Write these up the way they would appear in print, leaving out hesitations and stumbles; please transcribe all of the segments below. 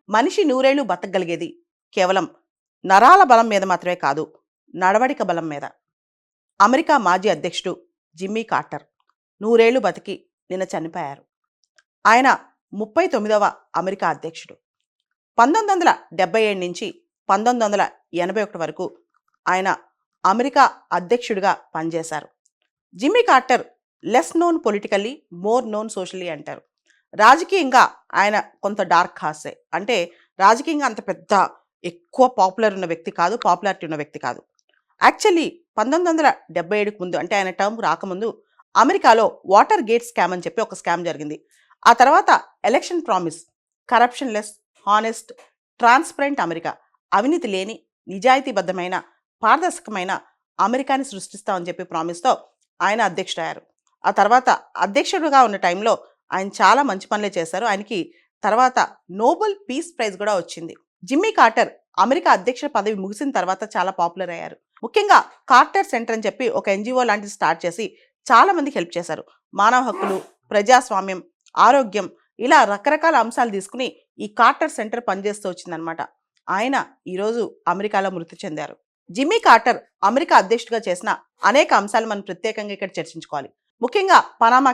మనిషి నూరేళ్లు బతకగలిగేది కేవలం నరాల బలం మీద మాత్రమే కాదు, నడవడిక బలం మీద. అమెరికా మాజీ అధ్యక్షుడు జిమ్మీ కార్టర్ నూరేళ్లు బతికి నిన్న చనిపోయారు. ఆయన 39వ అమెరికా అధ్యక్షుడు. 1977 నుంచి 1981 వరకు ఆయన అమెరికా అధ్యక్షుడిగా పనిచేశారు. Jimmy Carter less known politically, more known socially అంటారు. రాజకీయంగా ఆయన కొంత డార్క్ హార్సే, అంటే రాజకీయంగా అంత పెద్ద ఎక్కువ పాపులారిటీ ఉన్న వ్యక్తి కాదు. యాక్చువల్లీ 1977కు ముందు, అంటే ఆయన టర్మ్ రాకముందు అమెరికాలో వాటర్ గేట్ స్కామ్ అని చెప్పి ఒక స్కామ్ జరిగింది. ఆ తర్వాత election promise, corruption less, honest, transparent America, అవినీతి లేని, నిజాయితీబద్ధమైన, పారదర్శకమైన అమెరికాని సృష్టిస్తామని చెప్పి ప్రామిస్తో ఆయన అధ్యక్షుడయ్యారు. ఆ తర్వాత అధ్యక్షుడిగా ఉన్న టైంలో ఆయన చాలా మంచి పనులే చేశారు. ఆయనకి తర్వాత నోబెల్ పీస్ ప్రైజ్ కూడా వచ్చింది. జిమ్మీ కార్టర్ అమెరికా అధ్యక్ష పదవి ముగిసిన తర్వాత చాలా పాపులర్ అయ్యారు. ముఖ్యంగా కార్టర్ సెంటర్ అని చెప్పి ఒక ఎన్జిఓ లాంటిది స్టార్ట్ చేసి చాలా మందికి హెల్ప్ చేశారు. మానవ హక్కులు, ప్రజాస్వామ్యం, ఆరోగ్యం, ఇలా రకరకాల అంశాలు తీసుకుని ఈ కార్టర్ సెంటర్ పనిచేస్తూ వచ్చిందనమాట. ఆయన ఈరోజు అమెరికాలో మృతి చెందారు. జిమ్మీ కార్టర్ అమెరికా అధ్యక్షుడిగా చేసిన అనేక అంశాలు మనం ప్రత్యేకంగా ఇక్కడ చర్చించుకోవాలి. ముఖ్యంగా పనామా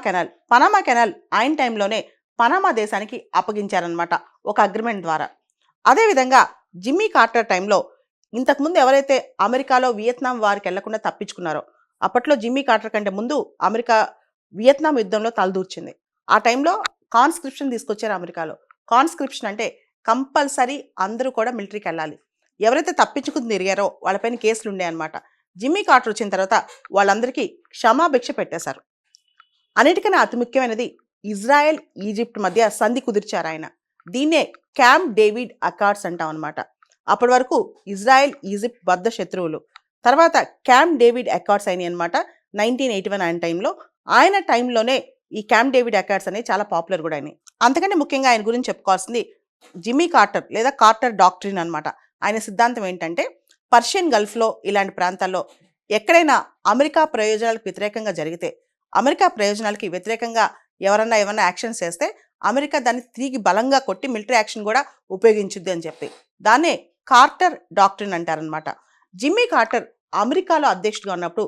కెనాల్ ఆయన టైంలోనే పనామా దేశానికి అప్పగించారనమాట ఒక అగ్రిమెంట్ ద్వారా. అదేవిధంగా జిమ్మీ కార్టర్ టైంలో ఇంతకుముందు ఎవరైతే అమెరికాలో వియత్నాం వారికి వెళ్లకుండా తప్పించుకున్నారో, అప్పట్లో జిమ్మీ కార్టర్ కంటే ముందు అమెరికా వియత్నాం యుద్ధంలో తలదూర్చింది. ఆ టైంలో కాన్స్క్రిప్షన్ తీసుకొచ్చారు అమెరికాలో. కాన్స్క్రిప్షన్ అంటే కంపల్సరీ అందరూ కూడా మిలిటరీకి వెళ్ళాలి. ఎవరైతే తప్పించుకుని తిరిగారో వాళ్ళపైన కేసులు ఉన్నాయన్నమాట. జిమ్మీ కార్టర్ వచ్చిన తర్వాత వాళ్ళందరికీ క్షమాభిక్ష పెట్టేశారు. అన్నిటికన్నా అతి ముఖ్యమైనది ఇజ్రాయెల్, ఈజిప్ట్ మధ్య సంధి కుదిర్చారు ఆయన. దీన్నే క్యాంప్ డేవిడ్ అకార్డ్స్ అంటాం అనమాట. అప్పటి వరకు ఇజ్రాయెల్, ఈజిప్ట్ బద్ద శత్రువులు. తర్వాత క్యాంప్ డేవిడ్ అకార్డ్స్ అయినాయి అనమాట 1981 ఆయన టైంలో. ఆయన టైంలోనే ఈ క్యాంప్ డేవిడ్ అకార్డ్స్ అనేవి చాలా పాపులర్ కూడా అయినాయి. అంతకంటే ముఖ్యంగా ఆయన గురించి చెప్పుకోవాల్సింది జిమ్మీ కార్టర్ లేదా కార్టర్ డాక్ట్రిన్ అనమాట. ఆయన సిద్ధాంతం ఏంటంటే పర్షియన్ గల్ఫ్లో ఇలాంటి ప్రాంతాల్లో ఎక్కడైనా అమెరికా ప్రయోజనాలకు వ్యతిరేకంగా జరిగితే, అమెరికా ప్రయోజనాలకి వ్యతిరేకంగా ఏమన్నా యాక్షన్స్ చేస్తే అమెరికా దాన్ని తిరిగి బలంగా కొట్టి మిలిటరీ యాక్షన్ కూడా ఉపయోగించుద్ది అని చెప్పి దాన్నే కార్టర్ డాక్ట్రిన్ అంటారనమాట. జిమ్మీ కార్టర్ అమెరికాలో అధ్యక్షుడిగా ఉన్నప్పుడు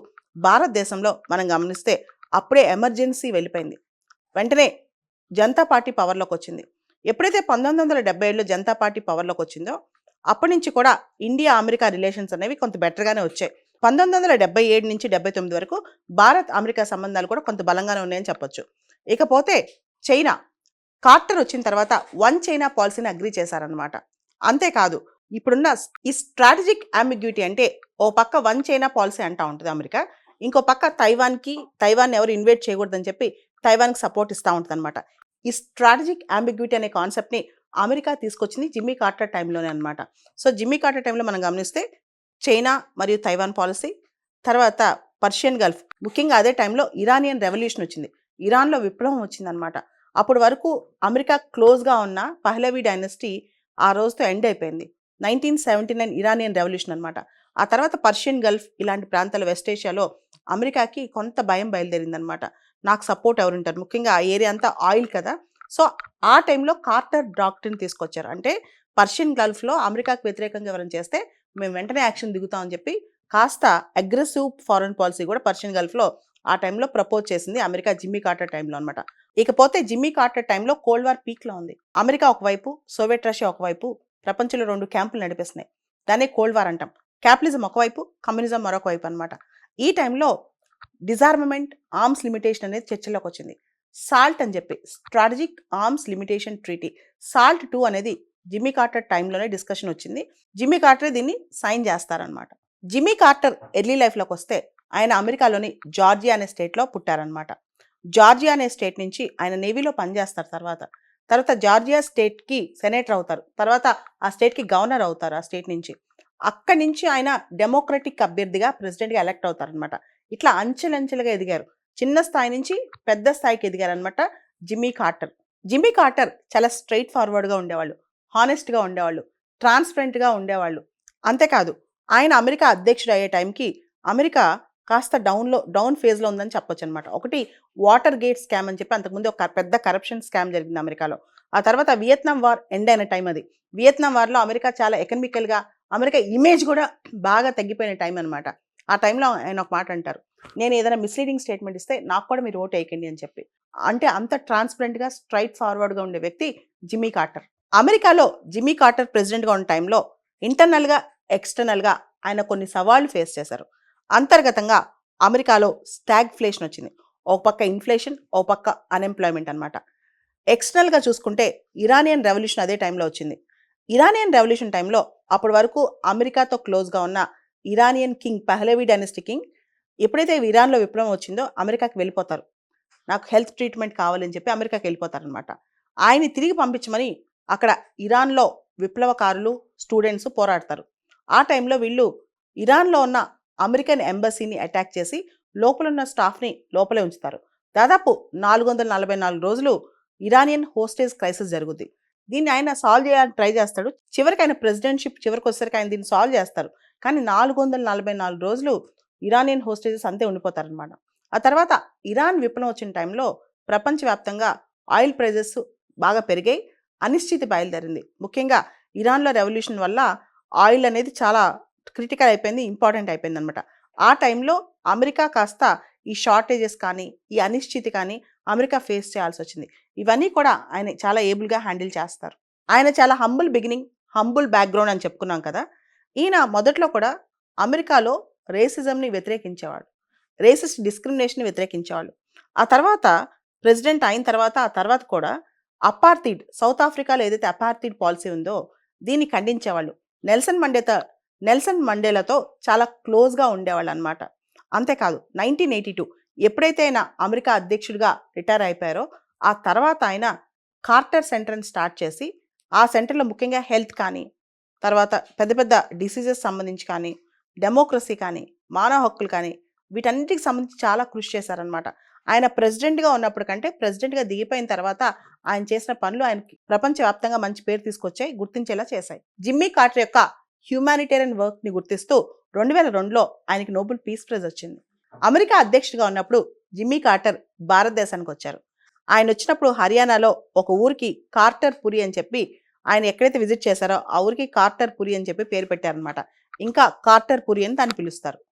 భారతదేశంలో మనం గమనిస్తే అప్పుడే ఎమర్జెన్సీ వెళ్ళిపోయింది. వెంటనే జనతా పార్టీ పవర్లోకి వచ్చింది. ఎప్పుడైతే 1977లో జనతా పార్టీ పవర్లోకి వచ్చిందో అప్పటి నుంచి కూడా ఇండియా అమెరికా రిలేషన్స్ అనేవి కొంత బెటర్గానే వచ్చాయి. 1977 నుంచి 79 వరకు భారత్ అమెరికా సంబంధాలు కూడా కొంత బలంగానే ఉన్నాయని చెప్పొచ్చు. ఇకపోతే చైనా, కార్టర్ వచ్చిన తర్వాత వన్ చైనా పాలసీని అగ్రీ చేశారనమాట. అంతేకాదు ఇప్పుడున్న ఈ స్ట్రాటజిక్ అంబిగ్యూటీ, అంటే ఓ పక్క వన్ చైనా పాలసీ అంటా ఉంటుంది అమెరికా, ఇంకో పక్క తైవాన్ ఎవరు ఇన్వేట్ చేయకూడదని చెప్పి తైవాన్కి సపోర్ట్ ఇస్తూ ఉంటుంది అనమాట. ఈ స్ట్రాటజిక్ అంబిగ్యూటీ అనే కాన్సెప్ట్ని అమెరికా తీసుకొచ్చింది జిమ్మీ కార్టర్ టైంలోనే అనమాట. సో జిమ్మీ కార్టర్ టైంలో మనం గమనిస్తే చైనా మరియు తైవాన్ పాలసీ, తర్వాత పర్షియన్ గల్ఫ్, ముఖ్యంగా అదే టైంలో ఇరానియన్ రెవల్యూషన్ వచ్చింది, ఇరాన్లో విప్లవం వచ్చిందనమాట. అప్పటి వరకు అమెరికా క్లోజ్గా ఉన్న పహ్లవీ డైనస్టీ ఆ రోజుతో ఎండ్ అయిపోయింది. 1979 ఇరానియన్ రెవల్యూషన్ అనమాట. ఆ తర్వాత పర్షియన్ గల్ఫ్ ఇలాంటి ప్రాంతాలు వెస్ట్ ఏషియాలో అమెరికాకి కొంత భయం బయలుదేరిందనమాట. నాకు సపోర్ట్ ఎవరుంటారు, ముఖ్యంగా ఆ ఏరియా అంతా ఆయిల్ కదా. సో ఆ టైంలో కార్టర్ డాక్ట్రిన్ తీసుకొచ్చారు. అంటే పర్షియన్ గల్ఫ్లో అమెరికాకు వ్యతిరేకంగా ఎవరైనా చేస్తే మేము వెంటనే యాక్షన్ దిగుతామని చెప్పి కాస్త అగ్రెసివ్ ఫారెన్ పాలసీ కూడా పర్షియన్ గల్ఫ్లో ఆ టైంలో ప్రపోజ్ చేసింది అమెరికా జిమ్మీ కార్టర్ టైంలో అనమాట. ఇకపోతే జిమ్మీ కార్టర్ టైంలో కోల్డ్ వార్ పీక్లో ఉంది. అమెరికా ఒకవైపు, సోవియట్ రష్యా ఒకవైపు ప్రపంచంలో 2 క్యాంపులు నడిపిస్తున్నాయి. దాన్ని కోల్డ్ వార్ అంటాం. క్యాపిటలిజం ఒకవైపు, కమ్యూనిజం మరొక వైపు అనమాట. ఈ టైంలో డిజార్మమెంట్, ఆర్మ్స్ లిమిటేషన్ అనేది చర్చలోకి వచ్చింది. సాల్ట్ అని చెప్పి strategic arms limitation treaty, salt 2 అనేది జిమ్మీ కార్టర్ టైంలోనే డిస్కషన్ వచ్చింది. జిమ్మీ కార్టర్ దీన్ని సైన్ చేస్తారనమాట. జిమ్మీ కార్టర్ ఎర్లీ లైఫ్లోకి వస్తే ఆయన అమెరికాలోని జార్జియా అనే స్టేట్లో పుట్టారనమాట. జార్జియా అనే స్టేట్ నుంచి ఆయన నేవీలో పనిచేస్తారు. తర్వాత జార్జియా స్టేట్కి సెనేటర్ అవుతారు. తర్వాత ఆ స్టేట్కి గవర్నర్ అవుతారు ఆ స్టేట్ నుంచి. అక్కడి నుంచి ఆయన డెమోక్రటిక్ అభ్యర్థిగా ప్రెసిడెంట్గా ఎలక్ట్ అవుతారనమాట. ఇట్లా అంచెలంచెలుగా ఎదిగారు. చిన్న స్థాయి నుంచి పెద్ద స్థాయికి ఎదిగారనమాట జిమ్మీ కార్టర్ చాలా స్ట్రైట్ ఫార్వర్డ్గా ఉండేవాళ్ళు, హానెస్ట్గా ఉండేవాళ్ళు, ట్రాన్స్పరెంట్గా ఉండేవాళ్ళు. అంతేకాదు ఆయన అమెరికా అధ్యక్షుడు అయ్యే టైంకి అమెరికా కాస్త డౌన్ ఫేజ్లో ఉందని చెప్పొచ్చు అనమాట. ఒకటి వాటర్ గేట్ స్కామ్ అని చెప్పి అంతకుముందు ఒక పెద్ద కరప్షన్ స్కామ్ జరిగింది అమెరికాలో. ఆ తర్వాత వియత్నాం వార్ ఎండ్ అయిన టైం అది. వియత్నాం వార్‌లో అమెరికా చాలా ఎకనామికల్‌గా అమెరికా ఇమేజ్ కూడా బాగా తగ్గిపోయిన టైం అనమాట. ఆ టైంలో ఆయన ఒక మాట అంటారు. నేను ఏదైనా మిస్‌లీడింగ్ స్టేట్మెంట్ ఇస్తే నాకు కూడా మీరు ఓటేయకండి అని చెప్పి. అంటే అంత ట్రాన్స్‌పరెంట్‌గా స్ట్రెయిట్ ఫార్వర్డ్‌గా ఉండే వ్యక్తి జిమ్మీ కార్టర్. అమెరికాలో జిమ్మీ కార్టర్ ప్రెసిడెంట్‌గా ఉన్న టైంలో ఇంటర్నల్‌గా, ఎక్స్‌టర్నల్‌గా ఆయన కొన్ని సవాళ్లు ఫేస్ చేశారు. అంతర్గతంగా అమెరికాలో స్టాగ్‌ఫ్లేషన్ వచ్చింది. ఒక పక్క ఇన్‌ఫ్లేషన్, ఓ పక్క అన్‌ఎంప్లాయ్‌మెంట్ అనమాట. ఎక్స్‌టర్నల్‌గా చూసుకుంటే ఇరానియన్ రెవల్యూషన్ అదే టైంలో వచ్చింది. ఇరానియన్ రెవల్యూషన్ టైంలో అప్పటి వరకు అమెరికాతో క్లోజ్‌గా ఉన్న Iranian king Pahlavi dynasty king ఎప్పుడైతే ఇరాన్‌లో విప్లవం వచ్చిందో అమెరికాకి వెళ్ళిపోతారు. నాకు హెల్త్ ట్రీట్మెంట్ కావాలని చెప్పి అమెరికాకి వెళ్ళిపోతారనమాట. ఆయన్ని తిరిగి పంపించమని అక్కడ ఇరాన్‌లో విప్లవకారులు, స్టూడెంట్స్ పోరాడతారు. ఆ టైంలో వీళ్ళు ఇరాన్‌లో ఉన్న అమెరికన్ ఎంబసీని అటాక్ చేసి లోపలున్న స్టాఫ్‌ని లోపలే ఉంచుతారు. దాదాపు 444 రోజులు ఇరానియన్ హోస్టేజ్ క్రైసిస్ జరుగుద్ది. దీన్ని ఆయన సాల్వ్ చేయాలని ట్రై చేస్తాడు. చివరికి ఆయన ప్రెసిడెంట్‌షిప్ చివరికొచ్చేసరికి ఆయన దీన్ని సాల్వ్ చేస్తారు. కానీ 444 రోజులు ఇరానియన్ హోస్టేజెస్ అంతే ఉండిపోతారనమాట. ఆ తర్వాత ఇరాన్ విప్లవం వచ్చిన టైంలో ప్రపంచవ్యాప్తంగా ఆయిల్ ప్రైజెస్ బాగా పెరిగాయి. అనిశ్చితి బయలుదేరింది. ముఖ్యంగా ఇరాన్‌లో రెవల్యూషన్ వల్ల ఆయిల్ అనేది చాలా క్రిటికల్ అయిపోయింది. ఇంపార్టెంట్ అయిపోయిందనమాట. ఆ టైంలో అమెరికా కాస్త ఈ షార్టేజెస్ కానీ, ఈ అనిశ్చితి కానీ అమెరికా ఫేస్ చేయాల్సొచ్చింది. ఇవన్నీ కూడా ఆయన చాలా ఏబుల్‌గా హ్యాండిల్ చేస్తారు. ఆయన చాలా హంబుల్ బిగినింగ్, హంబుల్ బ్యాక్‌గ్రౌండ్ అని చెప్పుకున్నాం కదా! ఈయన మొదట్లో కూడా అమెరికాలో రేసిజంని వ్యతిరేకించేవాడు. రేసిస్ట్ డిస్క్రిమినేషన్‌ని వ్యతిరేకించేవాళ్ళు. ఆ తర్వాత ప్రెసిడెంట్ అయిన తర్వాత ఆ తర్వాత కూడా అపార్థీడ్ సౌత్ ఆఫ్రికాలో ఏదైతే అపార్థీడ్ పాలసీ ఉందో దీన్ని ఖండించేవాళ్ళు. నెల్సన్ మండేలాతో చాలా క్లోజ్‌గా ఉండేవాళ్ళనమాట. అంతేకాదు 1982 ఎప్పుడైతే ఆయన అమెరికా అధ్యక్షుడిగా రిటైర్ అయిపోయారో ఆ తర్వాత ఆయన కార్టర్ సెంటర్‌ని స్టార్ట్ చేసి ఆ సెంటర్‌లో ముఖ్యంగా హెల్త్ కానీ, తర్వాత పెద్ద పెద్ద డిసీజెస్ సంబంధించి కానీ, డెమోక్రసీ కానీ, మానవ హక్కులు కానీ వీటన్నిటికి సంబంధించి చాలా కృషి చేశారనమాట. ఆయన ప్రెసిడెంట్‌గా ఉన్నప్పుడు కంటే ప్రెసిడెంట్‌గా దిగిపోయిన తర్వాత ఆయన చేసిన పనులు ఆయనకి ప్రపంచవ్యాప్తంగా మంచి పేరు తీసుకొచ్చాయి, గుర్తించేలా చేశాయి. జిమ్మీ కార్టర్ యొక్క హ్యుమానిటేరియన్ వర్క్‌ని గుర్తిస్తూ 2002లో ఆయనకి నోబెల్ పీస్ ప్రైజ్ వచ్చింది. అమెరికా అధ్యక్షుడిగా ఉన్నప్పుడు జిమ్మీ కార్టర్ భారతదేశానికి వచ్చారు. ఆయన వచ్చినప్పుడు హర్యానాలో ఒక ఊరికి కార్టర్ పురి అని చెప్పి ఆయన ఎక్కడైతే విజిట్ చేశారో ఆ ఊరికి కార్టర్ పురి అని చెప్పి పేరు పెట్టారనమాట. ఇంకా కార్టర్ పురి అని దాన్ని పిలుస్తారు.